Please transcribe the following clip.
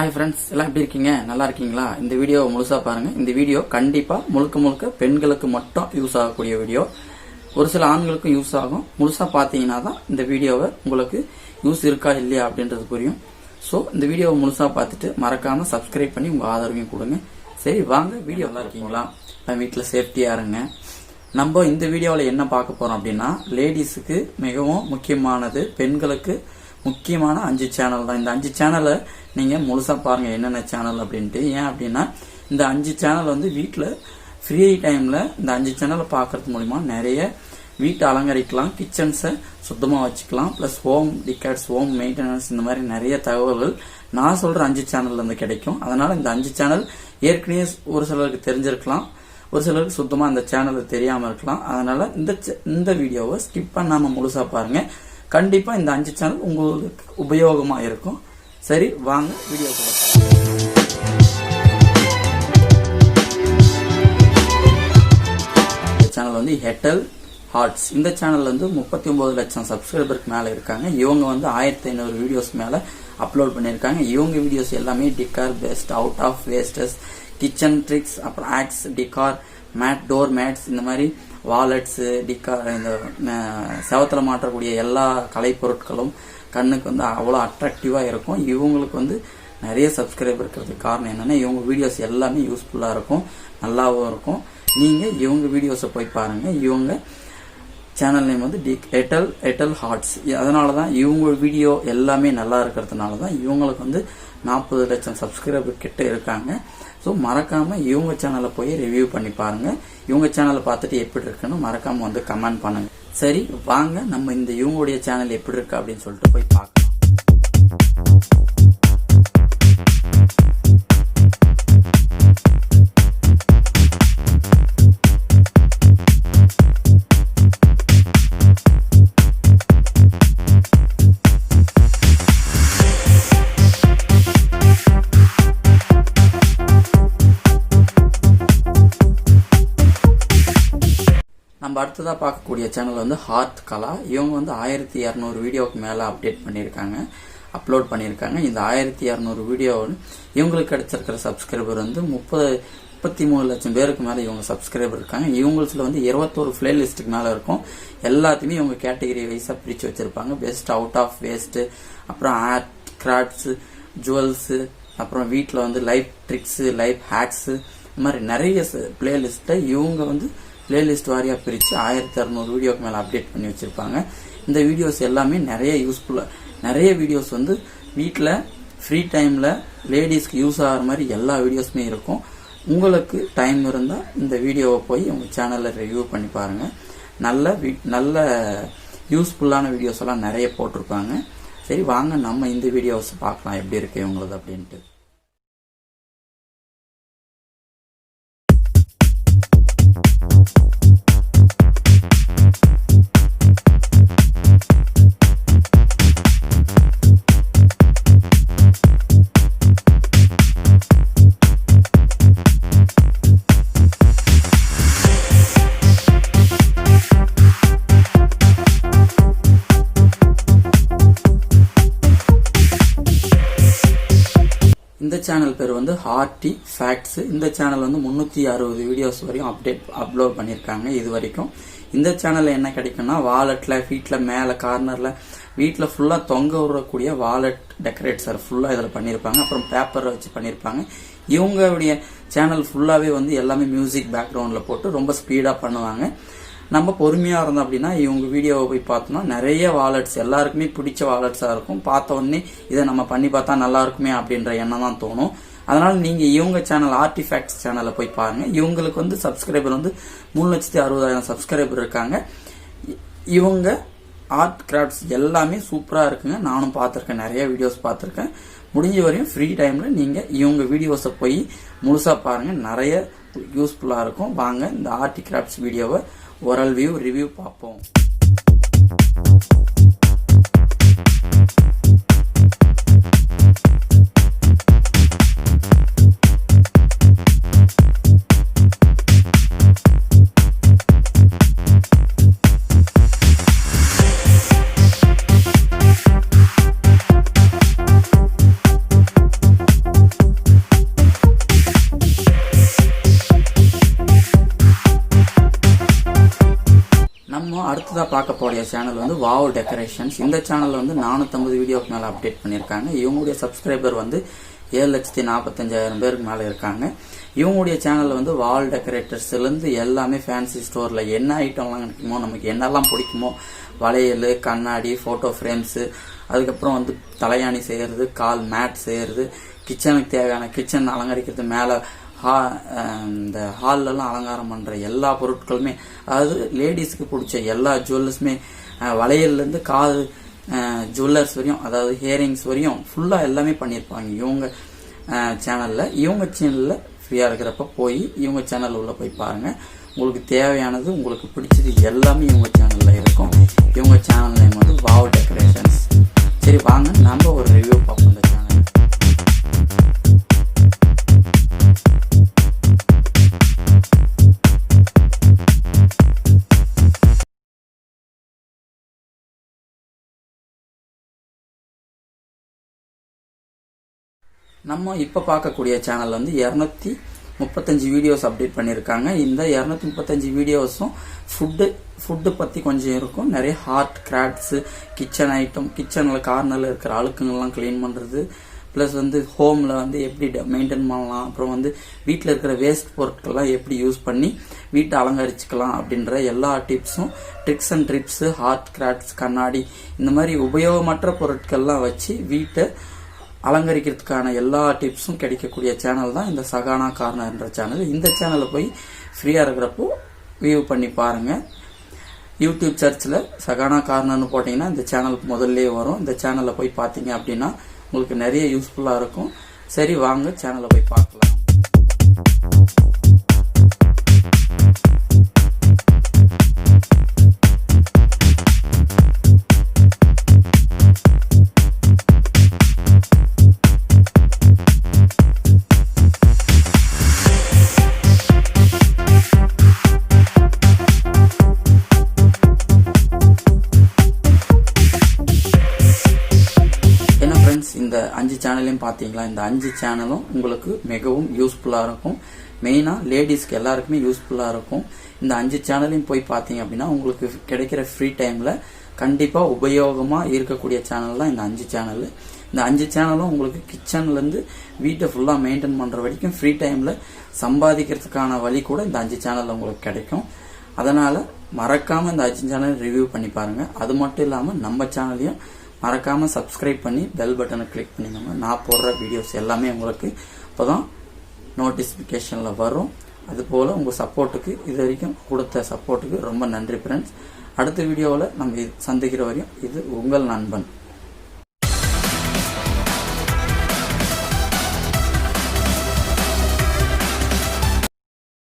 Hi friends, எல்லாம் எப்படி இருக்கீங்க? நல்லா இருக்கீங்களா? இந்த வீடியோ முழுசா பாருங்க. இந்த வீடியோ கண்டிப்பா முழுக்க பெண்களுக்கு மட்டும் யூஸ் ஆகக்கூடிய வீடியோ. ஒரு சில ஆண்களுக்கும் யூஸ் ஆகும். முழுசா பாத்தீங்கன்னா தான் இந்த வீடியோவை உங்களுக்கு யூஸ் இருக்கா இல்லையா அப்படின்றது புரியும். ஸோ இந்த வீடியோவை முழுசா பார்த்துட்டு மறக்காம சப்ஸ்கிரைப் பண்ணி உங்க ஆதரவையும் கொடுங்க. சரி வாங்க, வீடியோ நல்லா இருக்கீங்களா? வீட்டில் சேஃப்டியா இருங்க. நம்ம இந்த வீடியோவில் என்ன பார்க்க போறோம் அப்படின்னா, லேடிஸுக்கு மிகவும் முக்கியமானது, பெண்களுக்கு முக்கியமான 5 சேனல் தான். இந்த 5 சேனலை நீங்க முழுசா பாருங்க என்னென்ன சேனல் அப்படின்ட்டு. ஏன் அப்படின்னா, இந்த 5 சேனல் வந்து வீட்டில் ஃப்ரீ டைம்ல இந்த 5 சேனலை பார்க்கறது மூலியமா நிறைய வீட்டை அலங்கரிக்கலாம், கிச்சன்ஸை சுத்தமாக வச்சுக்கலாம், பிளஸ் ஹோம் டிகாட்ஸ், ஹோம் மெயின்டெனன்ஸ், இந்த மாதிரி நிறைய தகவல்கள் நான் சொல்ற 5 சேனல்ல இருந்து கிடைக்கும். அதனால இந்த 5 சேனல் ஏற்கனவே ஒரு சிலருக்கு தெரிஞ்சிருக்கலாம், ஒரு சிலருக்கு சுத்தமா அந்த சேனல் தெரியாம இருக்கலாம். அதனால இந்த வீடியோவை ஸ்கிப் பண்ணாம முழுசா பாருங்க. கண்டிப்பா இந்த 5 சேனல் உங்களுக்கு உபயோகமா இருக்கும். சரி வாங்க வீடியோ சேனல் வந்து ஹெட்டல் ஹார்ட்ஸ். இந்த சேனல் வந்து 39 லட்சம் சப்ஸ்கிரைபருக்கு மேல இருக்காங்க. இவங்க வந்து 1500 வீடியோஸ் மேல அப்லோட் பண்ணிருக்காங்க. இவங்க வீடியோஸ் எல்லாமே decor best, out of wastes, kitchen tricks, அப்புறம் ஆக்ஸ், டிகார், மேட், டோர் மேட்ஸ், இந்த மாதிரி வாலெட்ஸ், டிகார், இந்த செவத்துல மாற்றக்கூடிய எல்லா கலை பொருட்களும் கண்ணுக்கு வந்து அவ்வளோ அட்ராக்டிவா இருக்கும். இவங்களுக்கு வந்து நிறைய சப்ஸ்கிரைபர் இருக்கிறதுக்கு காரணம் என்னன்னா, இவங்க வீடியோஸ் எல்லாமே யூஸ்ஃபுல்லா இருக்கும், நல்லாவும் இருக்கும். நீங்க இவங்க வீடியோஸை போய் பாருங்க. இவங்க சேனல் நேம் வந்து ஹெட்டல் ஹார்ட்ஸ். அதனாலதான் இவங்க வீடியோ எல்லாமே நல்லா இருக்கிறதுனாலதான் இவங்களுக்கு வந்து 40 லட்சம் சப்ஸ்கிரைபர் கிட்ட இருக்காங்க. ஸோ மறக்காம இவங்க சேனலை போய் ரிவ்யூ பண்ணி பாருங்க. இவங்க சேனலை பார்த்துட்டு எப்படி இருக்குன்னு மறக்காம வந்து கமெண்ட் பண்ணுங்க. சரி வாங்க, நம்ம இந்த இவங்களுடைய சேனல் எப்படி இருக்கு அப்படின்னு சொல்லிட்டு போய் பார்க்கலாம். நம்ம அடுத்ததா பார்க்கக்கூடிய சேனல் வந்து ஹார்ட் கலா. இவங்க வந்து 1200 வீடியோக்கு மேல அப்லோட் பண்ணியிருக்காங்க. இந்த 1200 வீடியோ இவங்களுக்கு கிடைச்சிருக்கிற சப்ஸ்கிரைபர் வந்து 33 லட்சம் பேருக்கு மேல இவங்க சப்ஸ்கிரைபர் இருக்காங்க. இவங்களுக்கு வந்து 21 பிளேலிஸ்டுக்கு மேல இருக்கும். எல்லாத்தையுமே இவங்க கேட்டகரி வைஸா பிரிச்சு வச்சிருப்பாங்க. பெஸ்ட், அவுட் ஆஃப் வேஸ்ட், அப்புறம் ஆர்ட், கிராஃப்ட்ஸ், ஜுவல்ஸ், அப்புறம் வீட்டில் வந்து லைஃப் ட்ரிக்ஸ், லைஃப் ஹேக்ஸ், இந்த மாதிரி நிறைய பிளேலிஸ்ட்டை இவங்க வந்து பிளேலிஸ்ட் வாரியா பிரிச்சு 1200 வீடியோக்கு மேல அப்டேட் பண்ணி வச்சிருப்பாங்க. இந்த வீடியோஸ் எல்லாமே நிறைய யூஸ்ஃபுல்லா, நிறைய வீடியோஸ் வந்து வீட்டில் ஃப்ரீ டைம்ல லேடிஸ்க்கு யூஸ் ஆகிற மாதிரி எல்லா வீடியோஸுமே இருக்கும். உங்களுக்கு டைம் இருந்தா இந்த வீடியோவை போய் உங்க சேனல்ல ரிவ்யூ பண்ணி பாருங்க. நல்ல யூஸ்ஃபுல்லான வீடியோஸ் எல்லாம் நிறைய போட்டிருப்பாங்க. சரி வாங்க, நம்ம இந்த வீடியோஸ் பார்க்கலாம் எப்படி இருக்கு இவங்களது அப்படின்ட்டு. இந்த சேனல் பேர் வந்து ஹார்ட்டி ஃபேக்ட்ஸ். இந்த சேனல் வந்து 360 வீடியோஸ் வரையும் அப்லோட் பண்ணிருக்காங்க இது வரைக்கும். இந்த சேனல்ல என்ன கிடைக்கும்னா, வாலெட்ல, வீட்ல மேல கார்னர்ல, வீட்ல ஃபுல்லா தொங்க விடக்கூடிய வாலெட் டெக்கரேட்ஸர் ஃபுல்லா இதுல பண்ணிருப்பாங்க. அப்புறம் பேப்பர் வச்சு பண்ணிருப்பாங்க. இவங்களுடைய சேனல் ஃபுல்லாவே வந்து எல்லாமே மியூசிக் பேக்ரவுண்ட்ல போட்டு ரொம்ப ஸ்பீடா பண்ணுவாங்க. நம்ம பொறுமையா இருந்தோம் அப்படின்னா இவங்க வீடியோவை போய் பார்த்தோம்னா நிறைய வாலெட்ஸ், எல்லாருக்குமே பிடிச்ச வாலெட்ஸா இருக்கும். பார்த்த உடனே இதை நம்ம பண்ணி பார்த்தா நல்லா இருக்குமே அப்படின்ற எண்ணம் தான் தோணும். அதனால நீங்க இவங்க சேனல் ஆர்டிஃபேக்ட்ஸ் சேனலை போய் பாருங்க. இவங்களுக்கு வந்து சப்ஸ்கிரைபர் வந்து 3,60,000 சப்ஸ்கிரைபர் இருக்காங்க. இவங்க ஆர்ட் கிராஃப்ட்ஸ் எல்லாமே சூப்பரா இருக்குங்க. நானும் பார்த்திருக்கேன், நிறைய வீடியோஸ் பார்த்திருக்கேன். முடிஞ்ச வரையும் ஃப்ரீ டைம்ல நீங்க இவங்க வீடியோஸை போய் முழுசா பாருங்க, நிறைய யூஸ்ஃபுல்லா இருக்கும். வாங்க இந்த ஆர்ட் கிராஃப்ட்ஸ் வீடியோவை ஓரல் ரிவ்யூ பார்ப்போம். அடுத்ததா பார்க்க போற சேனல் வந்து வாவ் டெக்கரேஷன்ஸ். இந்த சேனல்ல வந்து 450 வீடியோக்கு மேல அப்டேட் பண்ணிருக்காங்க. இவங்களுடைய சப்ஸ்கிரைபர் வந்து 7,45,000 பேருக்கு மேல இருக்காங்க. இவங்களுடைய சேனல்ல வந்து வால் டெக்கரேட்டர்ஸ்ல இருந்து எல்லாமே ஃபேன்சி ஸ்டோர்ல என்ன ஐட்டம்லாம் கிடைக்குமோ, நமக்கு என்னெல்லாம் பிடிக்குமோ, வளையல், கண்ணாடி, போட்டோ ஃப்ரேம்ஸ், அதுக்கப்புறம் வந்து தலையாணி செய்யறது, கால் மேட் செய்யறது, கிச்சனுக்கு தேவையான கிச்சன் அலங்கரிக்கிறது, மேல இந்த ஹால்ல எல்லாம் அலங்காரம் பண்ற எல்லா பொருட்களுமே, அதாவது லேடிஸ்க்கு பிடிச்ச எல்லா ஜுவல்லர்ஸுமே, வளையல்ல இருந்து கால் ஜுவல்லர்ஸ் வரையும், அதாவது ஹியரிங்ஸ் வரையும் ஃபுல்லா எல்லாமே பண்ணியிருப்பாங்க இவங்க சேனல்ல. இவங்க சேனல்ல ஃப்ரீயா இருக்கிறப்ப போய் இவங்க சேனல் உள்ள போய் பாருங்க. உங்களுக்கு தேவையானது, உங்களுக்கு பிடிச்சது எல்லாமே இவங்க சேனல்ல இருக்கும். இவங்க சேனல் நேம் வந்து வாவ் டெக்கரேஷன்ஸ். சரி வாங்க நம்ம ஒரு ரிவ்யூ பார்ப்போம் இந்த சேனல். நம்ம இப்ப பார்க்கக்கூடிய சேனல் வந்து 235 வீடியோஸ் அப்டேட் பண்ணிருக்காங்க. இந்த 235 வீடியோஸும் ஃபுட்டு பத்தி கொஞ்சம் இருக்கும். நிறைய ஹார்ட் கிராஃப்ட்ஸ், கிச்சன் ஐட்டம், கிச்சன்ல கார்னர்ல இருக்கிற அழுக்குங்கள்லாம் கிளீன் பண்றது, பிளஸ் வந்து ஹோம்ல வந்து எப்படி மெயின்டைன் பண்ணலாம், அப்புறம் வந்து வீட்டில் இருக்கிற வேஸ்ட் பொருட்கள்லாம் எப்படி யூஸ் பண்ணி வீட்டை அலங்கரிச்சுக்கலாம் அப்படின்ற எல்லா டிப்ஸும், tricks and tips, art crafts, கண்ணாடி, இந்த மாதிரி உபயோகமற்ற பொருட்கள்லாம் வச்சு வீட்டை அலங்கரிக்கிறதுக்கான எல்லா டிப்ஸும் கிடைக்கக்கூடிய சேனல் தான் இந்த சகானா கார்னர்ன்ற சேனல். இந்த சேனலை போய் ஃப்ரீயா இருக்கிறப்போ வியூ பண்ணி பாருங்க. யூடியூப் சர்ச்ல சகானா கார்னர்னு போட்டீங்கன்னா இந்த சேனல் முதல்ல வரும். இந்த சேனலை போய் பார்த்தீங்க அப்படின்னா உங்களுக்கு நிறைய யூஸ்ஃபுல்லா இருக்கும். சரி வாங்க சேனலை போய் பார்க்கலாம். இந்த 5 சேனலையும் பாத்தீங்களா? இந்த 5 சேனலும் உங்களுக்கு மிகவும் யூஸ்ஃபுல்லா இருக்கும். மெயினா லேடிஸ்க்கு எல்லாருக்குமே யூஸ்ஃபுல்லா இருக்கும். இந்த 5 சேனலையும் போய் பாத்தீங்க அப்படின்னா உங்களுக்கு கிடைக்கிற ஃப்ரீ டைம்ல கண்டிப்பா உபயோகமா இருக்கக்கூடிய சேனல் தான் இந்த 5 சேனல். இந்த 5 சேனலும் உங்களுக்கு கிச்சன்ல இருந்து வீட்டை ஃபுல்லா மெயின்டைன் பண்ற வரைக்கும் ஃப்ரீ டைம்ல சம்பாதிக்கிறதுக்கான வழி கூட இந்த 5 சேனல்ல உங்களுக்கு கிடைக்கும். அதனால மறக்காம இந்த 5 சேனல் ரிவ்யூ பண்ணி பாருங்க. அது மட்டும் இல்லாம நம்ம சேனலையும் மறக்காம சப்ஸ்கிரைப் பண்ணி பெல் பட்டனை கிளிக் பண்ணிக்கோங்க. நான் போடுற வீடியோஸ் எல்லாமே உங்களுக்கு அப்போதான் நோட்டிபிகேஷன்ல வரும். அது போல உங்க சப்போர்ட்டுக்கு, இது வரைக்கும் கொடுத்த சப்போர்ட்டுக்கு ரொம்ப நன்றி ஃப்ரெண்ட்ஸ். அடுத்த வீடியோவில் நம்ம சந்திக்கிற வரையும் இது உங்கள் நண்பன்.